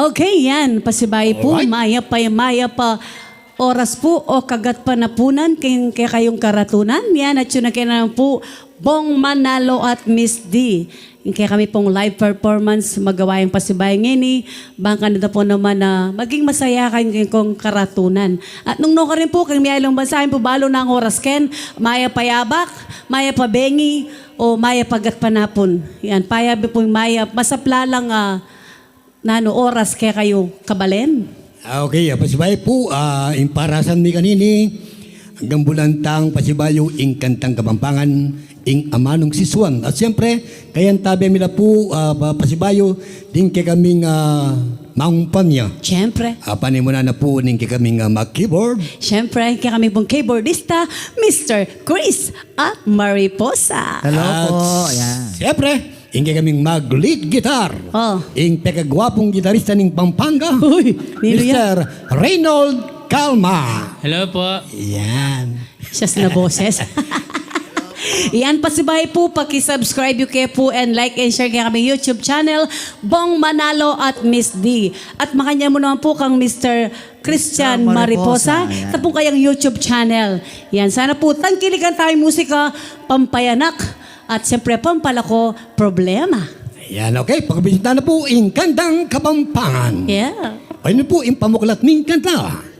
Okay, yan. Pasibay po, Alright. maya pa. Oras po o kagat pa napunan kaya kayong karatunan. Yan at yun na kaya po Bong Manalo at Miss D. Kaya kami pong live performance magawa yung pasibay ngini. Bangka na po naman na maging masaya kayong karatunan. At nung ka rin po, kang miyayalong bansahin po balo na ang oras ken. Maya payabak, maya pabengi, o maya pagat panapon. Yan, payabi po yung maya. Masapla lang oras kaya kayo kabalen. Okay, pasibay po, imparasan mi kanini, hanggang bulantang pasibayo, ing kantang Kapampangan, ing amanong siswan. At siyempre, kayan tabi mila po, pasibayo, din kay kaming maungpanya. Siyempre. Panimuna na po, din kay kaming mag-keyboard. Siyempre, kaya kami pong keyboardista, Mr. Chris at Mariposa. Hello At po. Ayan. siyempre, ingay kaming mag-lead guitar. Oh. Ing pekagwapong gitarista ng Pampanga, Uy, nino yan? Mr. Reynold Calma. Hello po. Yan. Siyas na boses. Yan, pasibay po, paki-subscribe yung kaya po and like and share kaya kami YouTube channel, Bong Manalo at Miss D. At makanya mo naman po kang Mr. Christian Mariposa, Mariposa, sa po kayang YouTube channel. Yan, sana po tangkilikan tayong musika, pampayanak, at siyempre pampalako, problema. Yan, okay. Pagkabisita na po, ing kantang Kapampangan. Yeah. Ayun po, ing pamuklat ng kanta.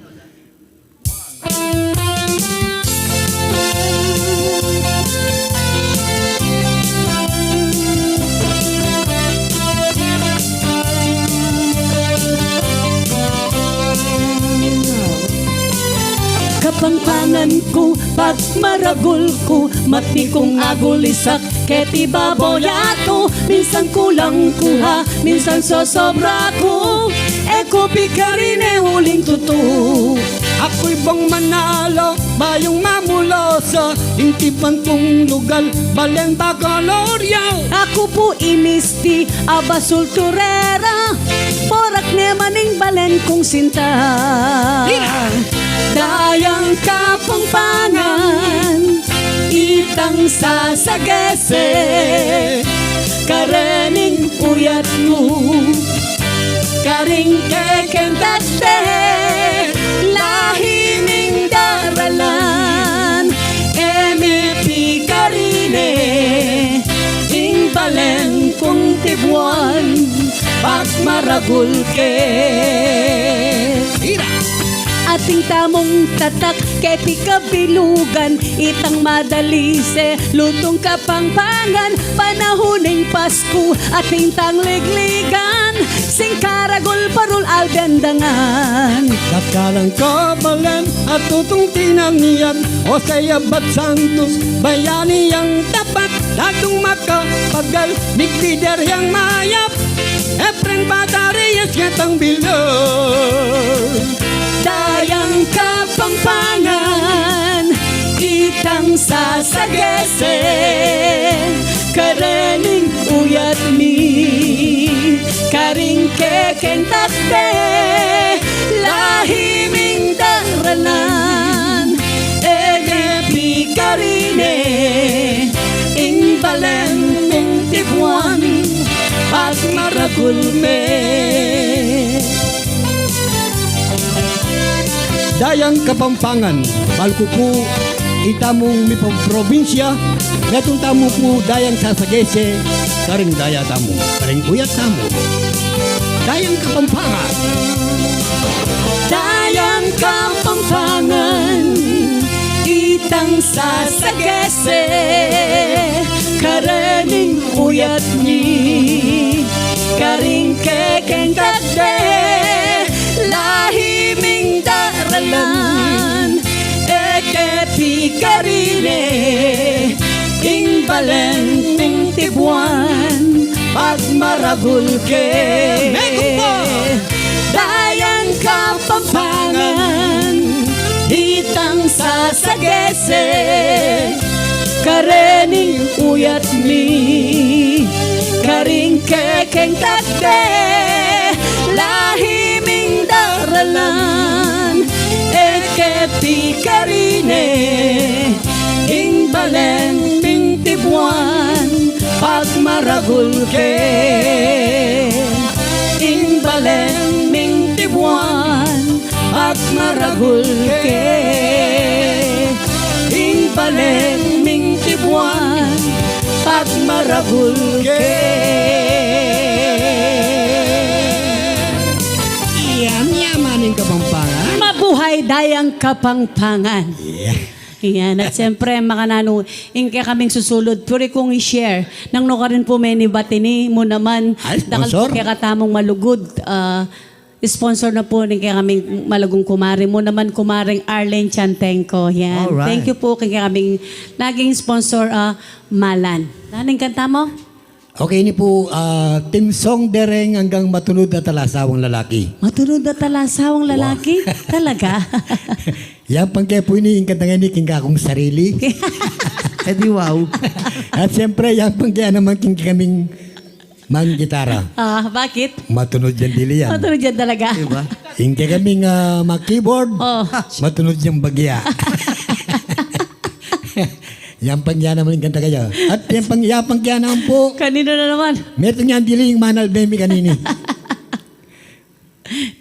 Kapampangan ko, pag maragol ko, mati kong agulisak, keti baboyato, minsan kulang kuha, minsan sosobra ko, eko pikarine uling tutu. Ako'y Bong Manalo, bayong mamuloso, intipan kong lugal, baleng Bacolorial. Ako po imisti, abasul turera, porak ne maning balen kong sinta. Dayang Kapampangan, itang sasagese, karening uyat mo, karing kekentate, lahining daralan, emepi karine, ing balen kong tibuan, pag maragul ke. Ating tamong tatak, keti kabilugan, itang madalise, lutong Kapampangan, panahuning Pasko, ating tangligligan, sing karagol parul albendangan. Dakalang kabalan at tutong tinangiyan, o saya bat santos, bayani yang tapat, datong makapagal, big leader yang mayap, Efren Batariyas ngatang bilor. Dayang Kapampangan, itang sasagese, karening uyat mi, karing kekentate, lahiming daralan, egepi karine, ing balen ming tibuan, pag maragul me. Dayang Kapampangan, balko po itamong mi probinsya, netong tamo po dayang sasagese, karing daya tamo, karing uyat tamo. Dayang Kapampangan. Dayang Kapampangan, itang sasagese, karening uyat ni, karing kekentate, lahiming daralan, ekepi karine, ing balen ning tibuan, pag maragul ke. Dayang Kapampangan, itang sasagese, karening uyat mi, karing kekentate, lahiming daralan, ekepi karine, ing balen ming tibuan, pag maragul ke, ing balen maragul ke ing balen ming tibuan at maragul ke. Yan, yamanin Kapampangan. Mabuhay dayang Kapampangan. Yeah. Yan, at siyempre, makanano, ingke kaming susulod, puri kong i-share. Nang no ka rin po may nibatini mo naman, Ay, dakal sponsor. po kaya katamong malugod. Sponsor na po rin kaya kaming malagong kumari mo naman, kumaring Arlene Chantenko. Yan. Alright. Thank you po kaya kaming naging sponsor, Malan. Naning kanta mo? Okay, ini po, team song dereng hanggang matunod na talasawang lalaki. Matulog na talasawang lalaki? Talaga? Yan pang kaya po ini, ingkat na king kakong sarili. Eh di wow. At siyempre, yan pang kaya naman king kaming mang gitara. Bakit? Matunod yan dili yan. Matulog dyan talaga. Diba? Ingke kaming mag-keyboard, Oh. matunod yung bagya. Yan pang yan naman yung kanta kayo. At yan pang kaya naman po, Kanino na naman? meron yan dili yung Manal Bemi kanini.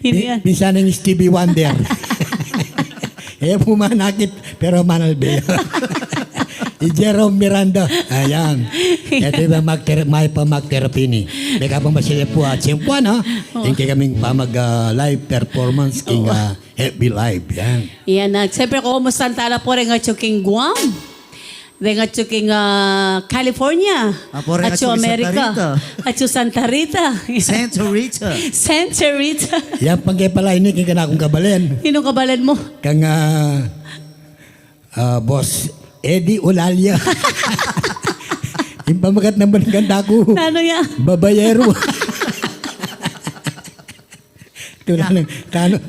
Hindi yan. Bisa ng Stevie Wonder. Eh pumanakit, pero Manal Bemi. Jerome Miranda. Ayan. Ito yung may pamag-therapy ni. May kapang masila po at simpuan ha. Yung kaya kaming pamag-live performance king Happy Live. Yan. Yan na. Siyempre ko kumusta tala po rin nga chuking Guam. Rin nga chuking California. Po rin at nga chuking America. Santa Rita. At Santa Rita. Santa Rita. Santa Rita. Yan pang kaya pala ini king kanakong kabalen. Sinong kabalan mo? Kang boss Eddie Olalia. Yung pamagat naman ng ganda ko. Ano yan? Babayero.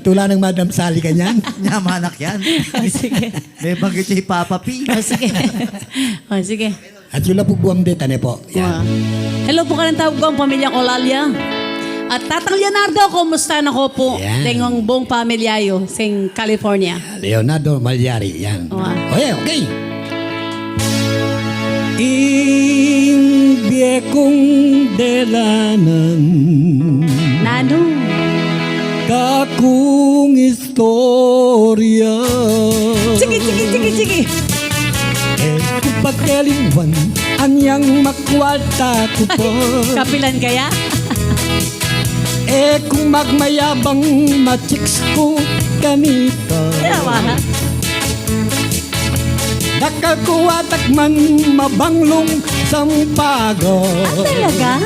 tula ng Madam Sally kanyan. Nyamanak yan. Sige. May banggit si Papa P. Sige. Sige. At yun lang po buwam din, tane po. Yan. Hello po ka ng tawag ko ang pamilya Olalia. At Tatang Leonardo, kumusta na ko po? Yan. Tengong buong pamilyayo sing California. Leonardo Malyari. Yan. Wow. Okay. Inbye kong delanan Nano. kakung istorya. Sige. Kung pagkalingwan, anyang makwalta ko po. Kapilan kaya? Kung magmayabang machiks ko ganito. Yawa ha? Nakakuwatak man mabanglong sampago. Talaga?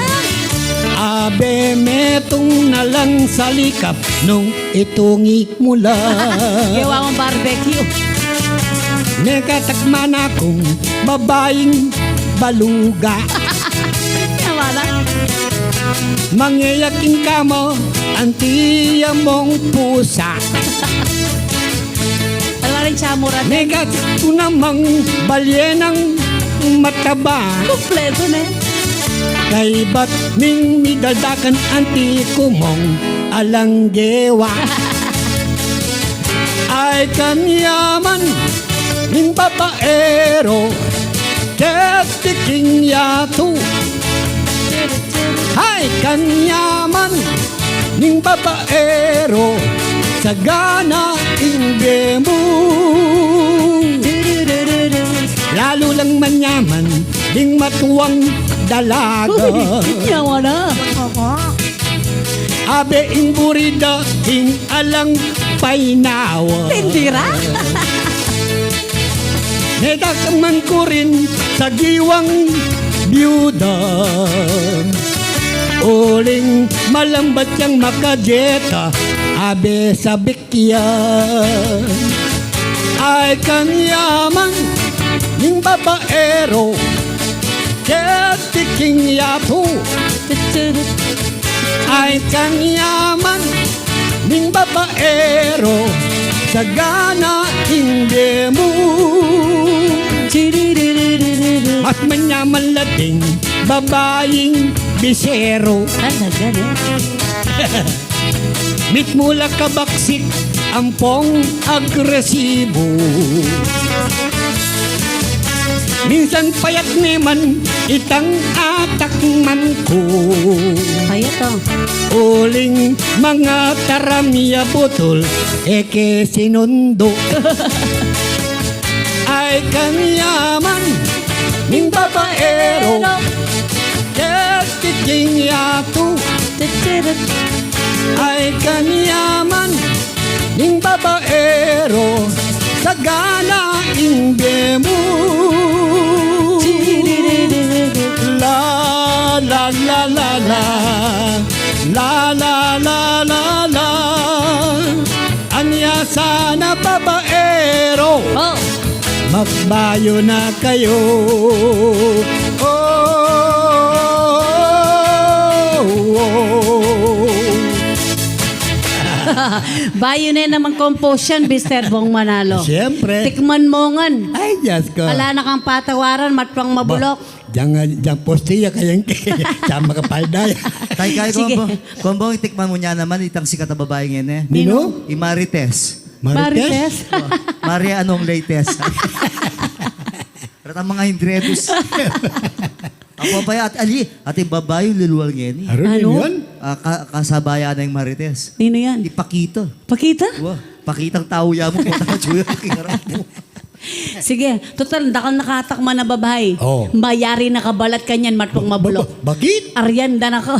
Abe metong nalang sa likap nung itungi mula. Gawa mong barbecue. Nekatakman akong babaeng baluga. Yawa na? Mangyayaking kamo ang tiya mong pusa. Wala rin siya mura. Negat ko namang balyenang mataba. Kompleto na eh. Kay ba't ning midaldakan anti kumong alanggewa. Ay kanyaman ning babaero kestiking yato. Ay kanyaman ning babaero sagana ingge mo. Lalo lang manyaman ding matuwang dalaga. Yawa na. Abe imburida ing alang painawa. Tindira. Nedakaman ko rin sa giwang byuda. Uling malambat yang makajeta. Abe sa bikyan. Ay kanyaman ning babaero kestiking yato. Ay kanyaman ning babaero sagana hindi mo. Mas manyaman lating babaeng bisero. Talaga na. Mit mula kabaksik ampong agresibo. minsan payat neman, itang atakman ko. Kaya to. Uling mga taramiya butol, eke sinundo. Ay kanyaman, ning babaero, ketiking yato. Ay kanyaman, ning babaero, sagana imbemo. La la la la la, la la la la la. Anya sana babaero, Oh, magbayo na kayo. Oh, oh, oh. bayo na naman composition, Mr. Bong Manalo. Siyempre. Tikman mo ngan. Ay, Diyos ko. Wala na kang patawaran, matpang mabulok. Diyan postiya kayang sama ka palday. Tay kay Sige. Kombong itikman mo niya naman itang sikat na babae ngayon eh. Nino? Imarites. Marites. Maria anong latest? At ang mga hindredos. Ako pa at ali, at yung babae luluwal ngayon eh. Aron Ano? yun? Kasabayan ng Marites. Nino yan? Ipakita. Pakita? Wow, pakitang tao ya mo kung tayo kingarap mo. Sige, total, dakal nakatakma na babae. Oo. Mayari na kabalat kanyan, matpang mabulok. Bakit? Arianda na ka.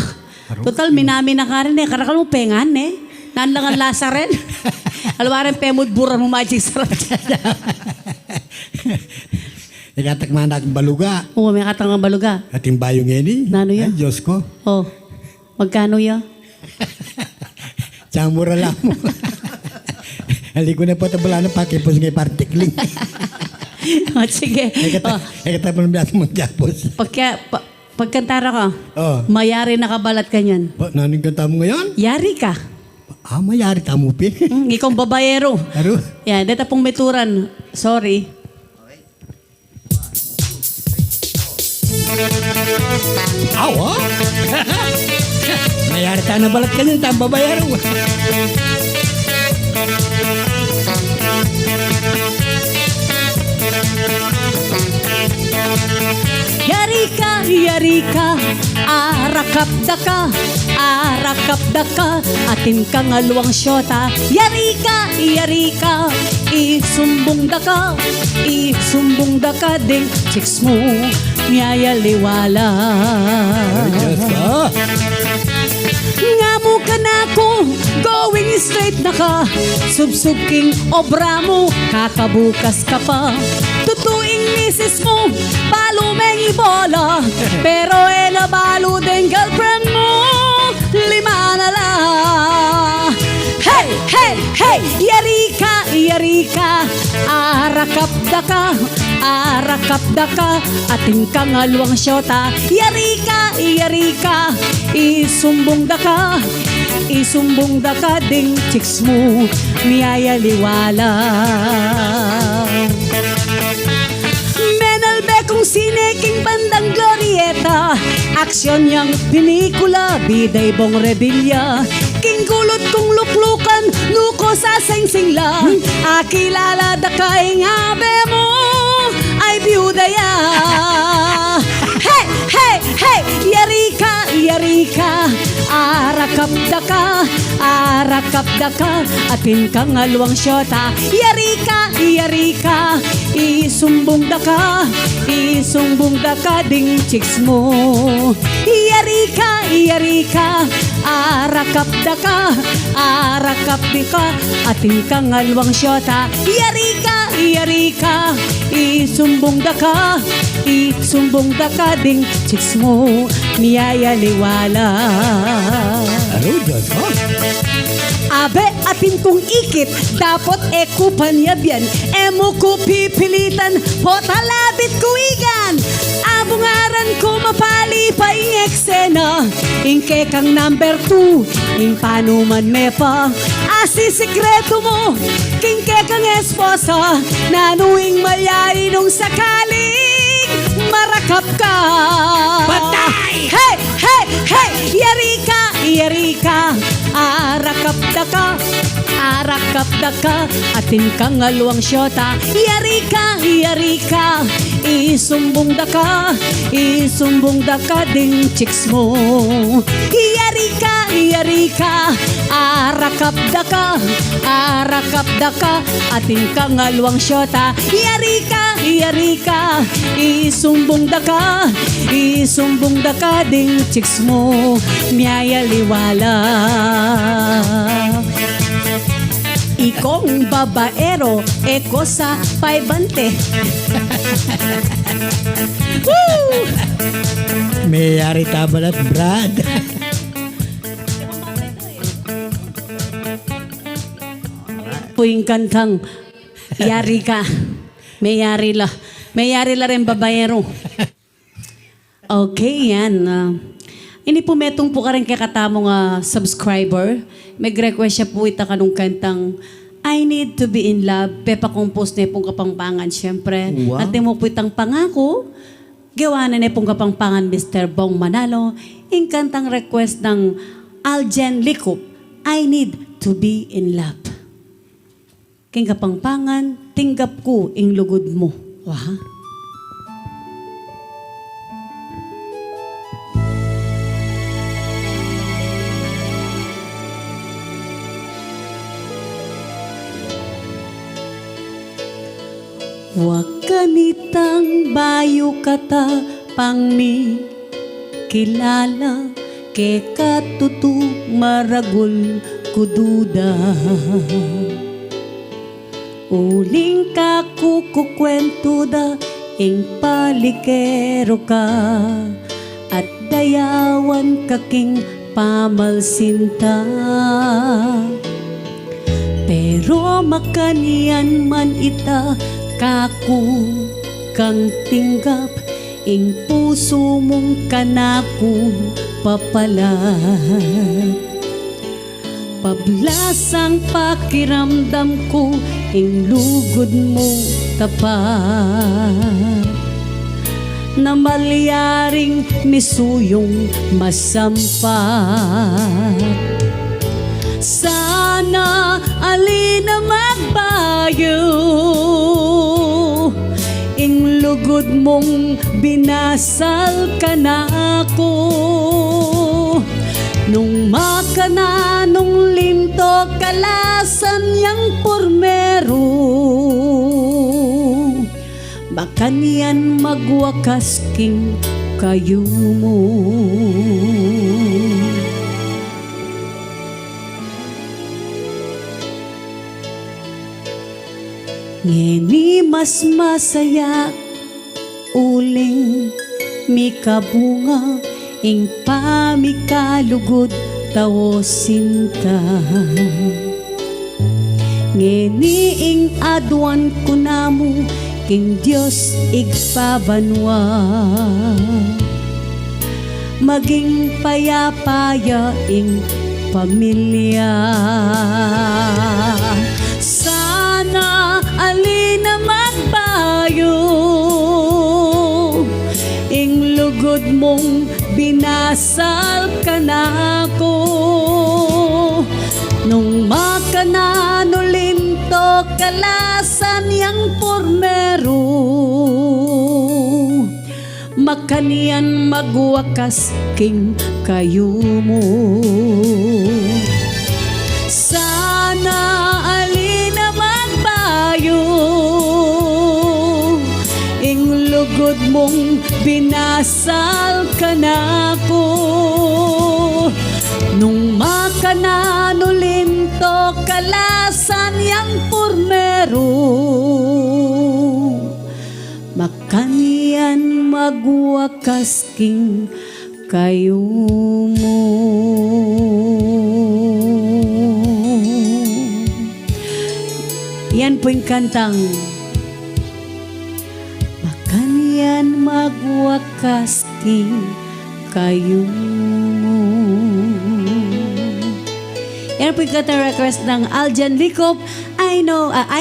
Total, minami na ka rin eh. Karakal mo pengan eh. Nanlangan lasa rin. Alwaran pemod buran mo magic sarap dyan. Nagatakman na akong baluga. Oo, may katangang baluga. At yung bayong ngeni. Nano yan? Ay, Diyos ko. Oh, magkano ya? Samura lang mo. Hali ko na po tabala ng pakipos ngay partikling. Oh, sige. Oh, Ay katapos ng bilang magyapos. pagkantara ka, Oh. mayari na kabalat kanyan. Naning kanta mo ngayon? Yari ka. Mayari tamupin. Ikaw babayero. Aro? Yan, dito pong meturan. Sorry. Awa? Mayari ta na balat ka niyan, tambabayaro. Yari ka, arakap daka, atin kang aluang syota. Yari ka, isumbong daka, ding chicks mo, miyayaliwala. Ay, Diyos ko. Nga mo ka na ko, going straight na ka. Subsubking obra mo, kakabukas ka pa. Tutuing misis mo, balo meng ibola. Pero nabalo din girlfriend mo, 5 na lang. Hey, hey, hey, yari ka, arakap daka, ating kang aluang syota. Yari ka, isumbong daka, ding chicks mo, miyayaliwala. Menalbe kung sineking bandang glorieta, aksyon niyang pinikula, biday bong rebelya. King gulot kong luklukan, nuko sa singsingla, akilala da kay ngabe mo, ay biyuda ya. Hey, hey, hey, yari ka, arakap daka, atin kang aluang syota. Yari ka, isumbong daka, ding chicks mo. Yari ka, arakap daka, atin kang aluang syota. Yari ka, isumbong daka, ding chicks mo, miyayaliwala. Aro, Diyos ko. Abe atin kong ikit, dapat ekupan yabyan. Emo ko pipilitan, potalabit kuigan. Abungaran ko mapali pa ing eksena. Ingke kang number 2, ing panuman me pa. Asi sikreto mo, kingke kang esposa. Nanuing mayay nung sakaling marakap ka. Patay! Hey, hey, hey, yari ka, arakap daka, atin kang aluang syota. Yari ka, isumbong da ka ding chicks mo. Iyari ka, arakap da ka, ating kangalwang syota. Iyari ka, isumbong da ka ding chicks mo. Miyaya liwala. Ikong babaero, eko sa 520. Woo! Mayari tabalat, Brad. Po yung kantang yari ka. May yari la rin babayero. Okay, yan. Ini po metong po ka rin kay katamong subscriber. Mag-request siya po ita kanong kantang I Need to Be in Love. Pepa compose na pong kapangpangan, syempre. Wow. At mo po itang pangako. Gawa na pong kapangpangan, Mr. Bong Manalo. Yung kantang request ng Aljen Likop, I Need to Be in Love. King kapangpangan, tinggap ko ing lugod mo. Wah. Wakanitang bayo kata pang mi kilala ke katutu maragul kududa. Uling ka kukwento da ing palikero ka at dayawan kaking pamalsinta. Pero makanian man ita kaku kang tinggap ing puso mong kanako papalat. Pablasang pakiramdam ko ing lugod mo tapat. Na malyaring misuyong masampat. Sana alina magbayo ing lugod mong binasal ka na ako. Nung makana nung linto kalasan yang pormero, baka niyan magwakas king kayo mo. Ngeni mas masaya uling mikabunga ing pamikalugod tawo sinta. Ngeni ing adwan ko namo king Diyos igpabanwa. Maging payapaya ing pamilya. Sana alina magbayo ing lugod mong binasal ka na ako. Nung makananolinto kalasan yang pormero, makanian magwakas king kayo mo. Sana alina magbayo ing lugod mong binasal ka na ako. Nung makananolinto kalasan yang pormero, makanian magwakas king kayo mo. Yan po yung kantang makanian magwakas king kayo mo. Yan po yung kantang request ng Aljen Likop, I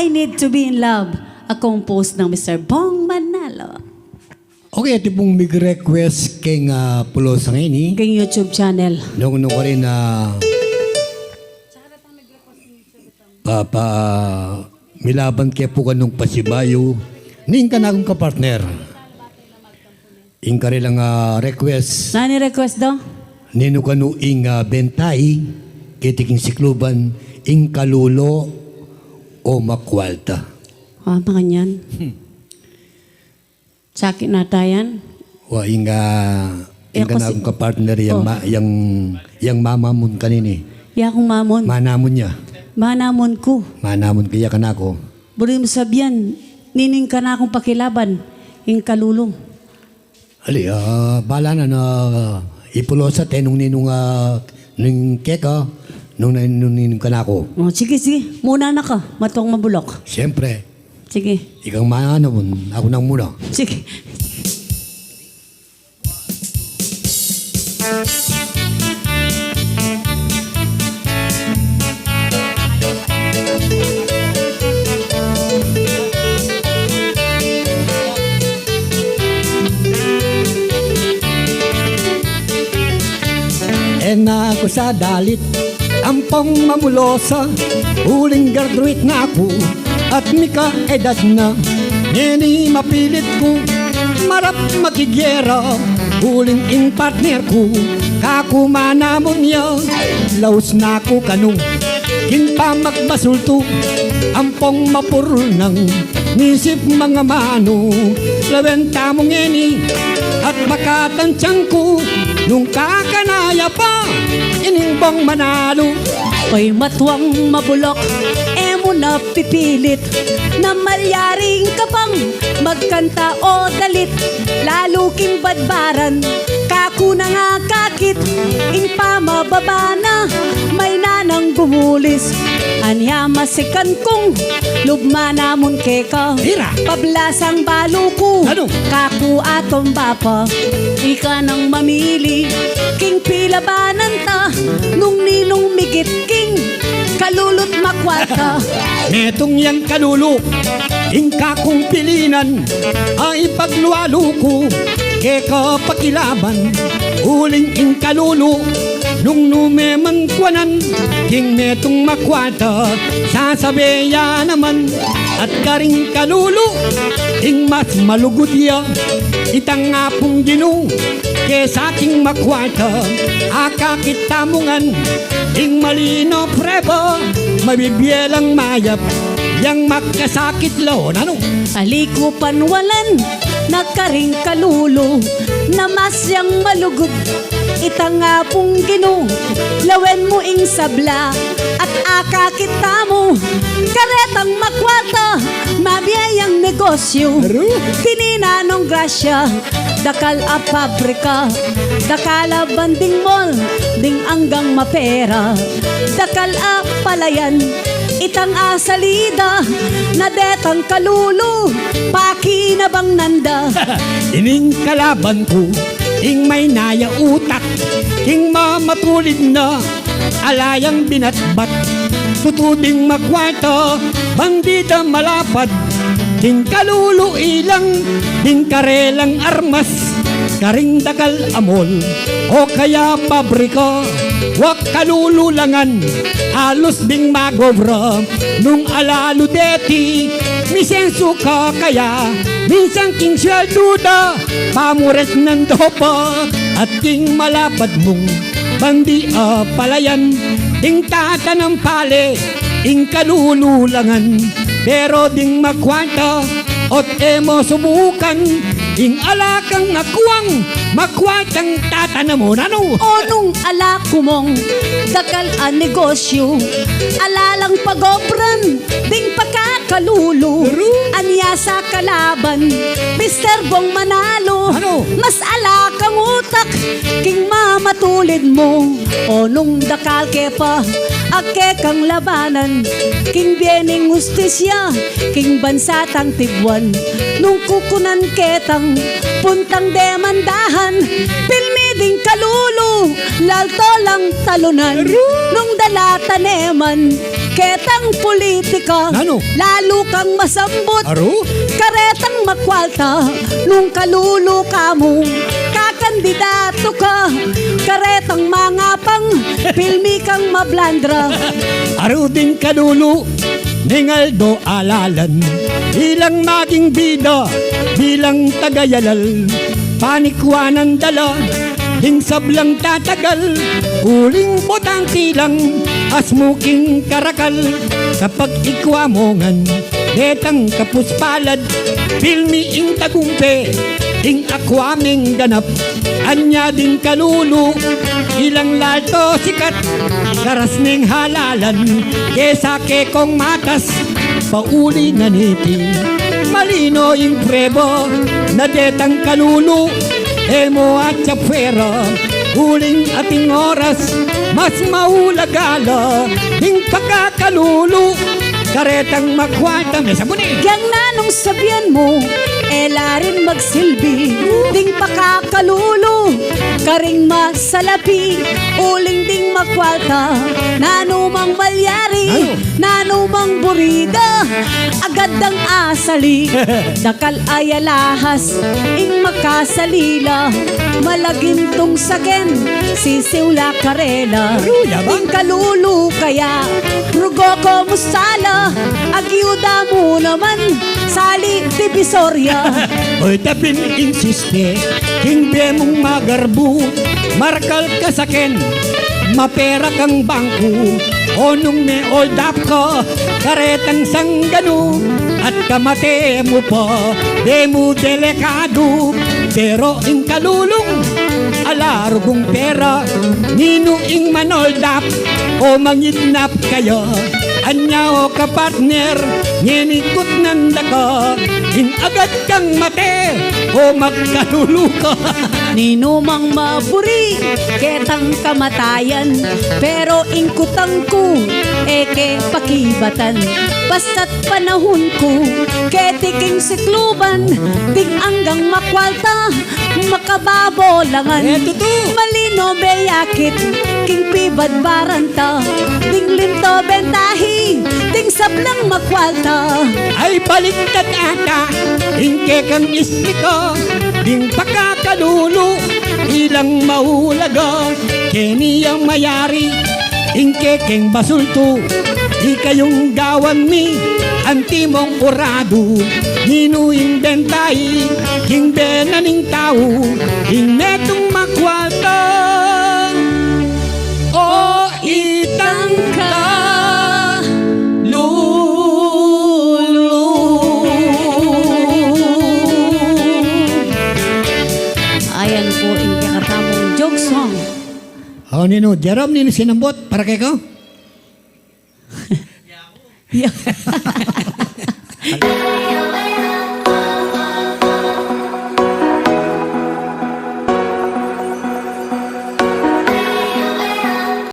Need to Be in Love, a compose ng Mr. Bong Manalo. Okay, ito pong mag-request kay Pulo Sangini. King YouTube channel. Nung ko rin na milaban kaya po kanong pasibayo ning ka na akong kapartner. ing kanilang request, Nani request daw? nino kanu ing bentay, kitiking sikluban, ing kalulo o makwalta. Mga yan. Sakit na tayan. Wa ing Eh, ka na kasi- akong kapartner yang mama mun kanini. Ya akong mamon. Manamon niya. Manamon ko. Manamon kaya ka na ako. Buri mo sabihan, nining ka na akong pakilaban. Ing kalulong. Ali, bala na ipulosa nung ninong nung keka, nung ninong ka na ako. Oh, sige, sige. Muna na ka. Matong mabulok. Siyempre, Sige. ikaw manamon, ako nang muna. Sige. Na ako sa dalit, ampong mamulosa, huling graduate na ako, at mika edad na, ngeni mapilit ko, marap makigyera, huling in partner ko, kakumanamon niya, laos na ako kanong, kinpa magbasulto, ampong mapurul ng, nisip mga mano, lawenta mo ngeni, at makatansyang ko, nung kakanaya pa, inimbang manalo. Ko'y matuwang mabulok, mo na pipilit na malyaring ka pang magkanta o dalit. Lalo king badbaran, kaku na nga kakit, ing pamababa na, may nanang gumulis. Anya masikan kong lugma namon keka, Tira. pablasang balo ko, Ano? kaku atong bapa. Ika nang mamili, king pilabanan ta, nung ninong migit king kalulot makwata. Netong yang kalulo, ingka kong pilinan, ay paglualo ko, keka pakilaban, uling ing kalulo, nung numeman kwanan, king netong makwata, sasabeya naman, at karing kalulo, ing mas malugod ya, itang nga pong ginu, kesa king makwata, akakittamungan, ing malino prebo, mabibielang mayap, yang magkasakit laon, ano? Aliko panwalan, nagkaring kalulo, na masyang malugod, itang nga pong ginu, lawen mo ing sabla, at akakita mo, karetang makwata, mabiyayang negosyo, tininanong grasya, dakal a pabrika, dakal a banding mall, ding anggang mapera, dakal a palayan, itang asalida, na detang kalulo, paki na bang nanda. Ining kalaban ko, ing may naya utak, ing mamatulid na, alayang binatbat, tutuding magkwarta, bandida malapad, ing kalulo ilang, ing karelang armas, karing dakal amol, o kaya pabrika, wak kalululangan, alos ding magobra, nung alalo deti, misenso ka kaya, minsan king duda, pamures ng dopa, at king malapad mong, bandi palayan, ing tata ng pale, ing kalululangan, pero ding magkwanta, ot emo subukan, ing alakang nakuwang, makwatang tatanamon, ano? O nung ala kumong, dakal a negosyo, alalang pagobran, ding pagkakalulo, anya sa kalaban, Mr. Bong Manalo, Ano? mas ala kang utak, king mamatulid mo, o nung dakal kepa, ake kang labanan, king biening justisya, king bansatang tibwan, nung kukunan ketang, puntang demandahan, pilmi ding kalulo, lalto lang talunan, nung dalata neman, ketang politika, Ano? lalo kang masambot, Aro? karetang makwalta, nung kalulo ka mo, kakandidato ka, karetang mangapang, pilmi kang mablandra. Aro din kalulo, ningaldo alalan, ilang maging bida, bilang tagayalal, panikwanan dala, ding sablang tatagal, uling botang tilang, asmuking karakal, kapag ikwamongan, detang kapuspalad, pilmi ing tagumpe, ing akwaming ganap, anya din kalulu, ilang lalto sikat, karas ning halalan, kesa ke kong matas, pauli nga niti, malino ing prebo, na detang kalulu, emo at chapwera, huling ating oras, mas maulagala, ing pagkakalulu, karetang makwata, may sabuni. Yang nanong sabihan mo, ela rin magsilbi, ding pakakalulu, karing masalapi, uling ding makwalta, nanumang balyari, nanumang burida, agad ang asali, dakal ay alahas, ing makasalila, malagintong saken, sisiwla karela, ding kalulu kaya, rugo ko musala, agyuda mo naman, sali divisoria. Oy tapin insiste, hindi mong magarbu, markal ka sa ken, mapera kang bangko, onong may old up ka, karetang sanggano, at kamate mo pa, demo delikado, pero ing kalulong, alarugong pera, nino ing manold up, o mangidnap kayo, anya o kapartner, nginikot ng daka, in agad kang mate, o magkalulo ka. Ninumang maburi, ketang kamatayan, pero ingkutang ko, eke pakibatan. Basta't panahon ko, ketiking sikluban, ting anggang makwalta, makababolangan. Eto to. Malino beyakit, king pibad baranta, ting linto bentahi, ting sablang makwalta. Ay baliktad ata, ingke kang isliko, ding pagkakalulo, ilang mahulaga, keniyang mayari, ingke keng basulto, di kayong gawan mi, antimong orado, ninuing bentay, king benaning tao, ing netong makwalta, o itang ka, Ayan po, hindi katamong joke song. Oh, nino, Jerome, nino sinambot, para kay ko? Yeah.